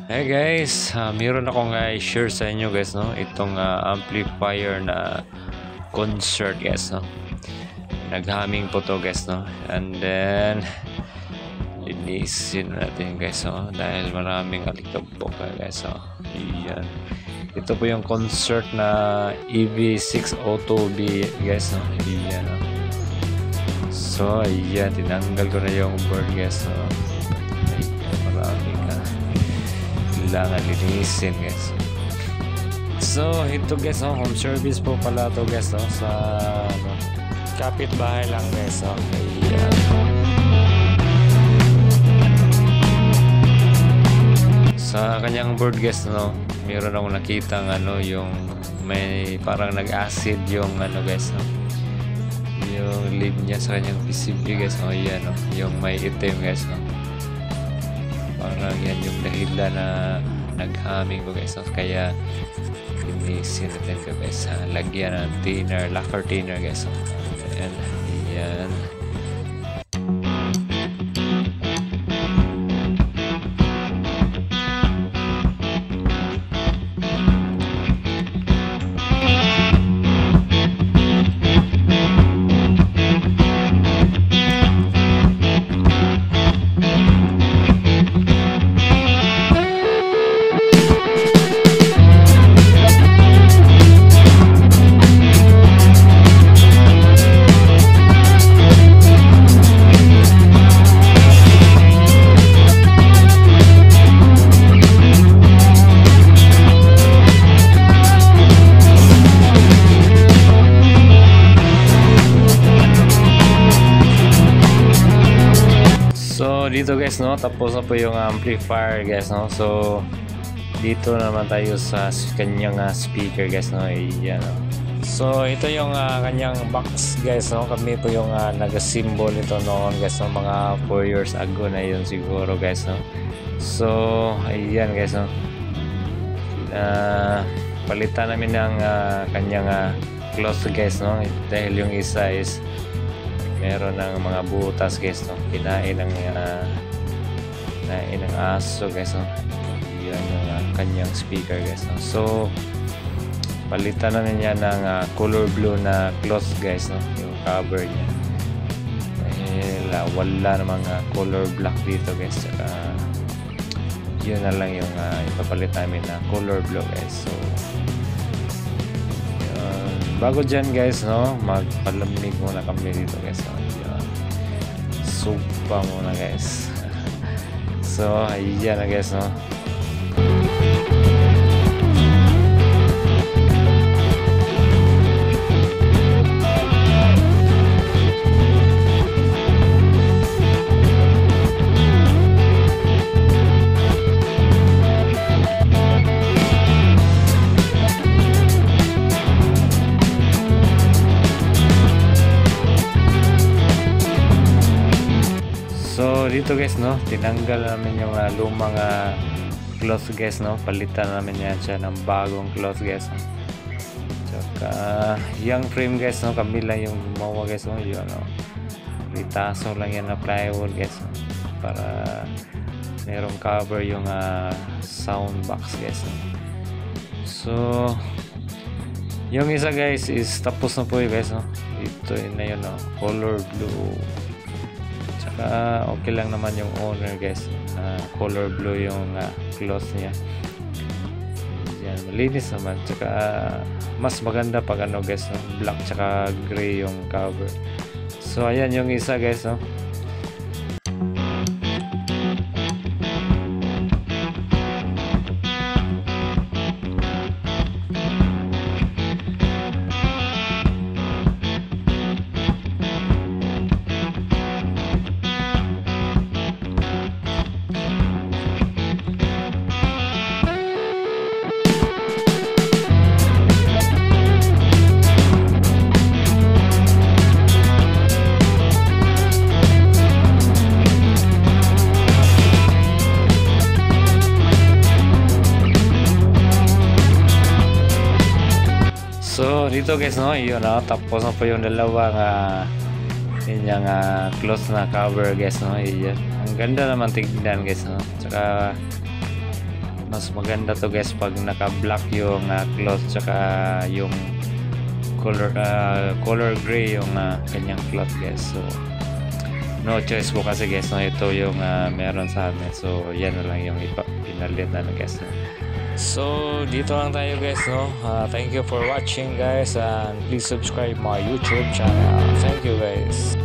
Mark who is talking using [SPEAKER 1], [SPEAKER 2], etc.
[SPEAKER 1] Hey guys, meron akong share sa inyo guys, no? Itong amplifier na concert guys, no? Nag-humming po to guys, no? And then linisin natin guys, no? Dahil maraming alikabok guys, no? Iyan. Ito po yung concert na EV602B guys, no? Iyan, no? So, ayan, tinanggal ko na yung board guys, no? Ayan, maraming kailangan linisin guys. So ito guys, no, home service po pala to guys, no, sa kapitbahay lang guys, no. Ayan. Sa kanyang board guys, no, meron akong nakita yung may parang nag-acid yung guys, no, yung lead niya sa kanyang PCB guys, no. Ayan, no, yung may itim guys, no. Parang yan yung dahilan na nag-humming ko guys, so, kaya linisin natin ko guys, lagyan ng thinner, lacquer thinner guys, so, ayan, ayan. So dito guys, no, tapos na po yung amplifier guys, no. So dito naman tayo sa kanyang speaker guys, no. Ayan, no. So ito yung kanyang box guys, no. Kami po yung nag-symbol ito noon guys, no, mga 4 years ago na yun siguro guys, no. So ayan guys, no. Palitan namin ng kanyang close guys, no, dahil yung isa is meron ng mga butas guys, no, kinain ng aso guys, no. Yan yung kanyang speaker guys, no. So palitan na niya ng color blue na cloth guys, no, yung cover niya dahil wala namang color black dito guys, saka yun na lang yung ipapalit namin na color blue guys. So bago dyan guys, no, magpalamig muna kami dito guys, no. Ayan. Supa muna guys. So ayan na guys, no. So dito guys, no, tinanggal namin yung lumang cloth guys, no, palitan namin yan siya ng bagong cloth guys, no. Tsaka yung frame guys, no, kami lang yung gumawa guys, no. Yun, no, ritaso lang yan na plywood guys, no, para merong cover yung sound box guys, no. So yung isa guys is tapos na po yun guys, no. Ito na yun, no, color blue. Okay lang naman yung owner guys, color blue yung cloth niya. Yan, malinis naman, tsaka mas maganda pag guys, no, black tsaka gray yung cover. So ayan yung isa guys, no. So dito guys, no, yun, no, tapos na po yung dalawang yung cloth na cover guys, no. Iyan, ang ganda naman tignan guys, no. Tsaka mas maganda to guys pag naka-black yung cloth tsaka yung color gray yung kanyang cloth guys. So no choice po kasi guys, no, ito yung meron sa amin, so yan na lang yung pinalit na guys, no. So dito lang tayo guys, no. Thank you for watching guys, and please subscribe my YouTube channel. Thank you guys.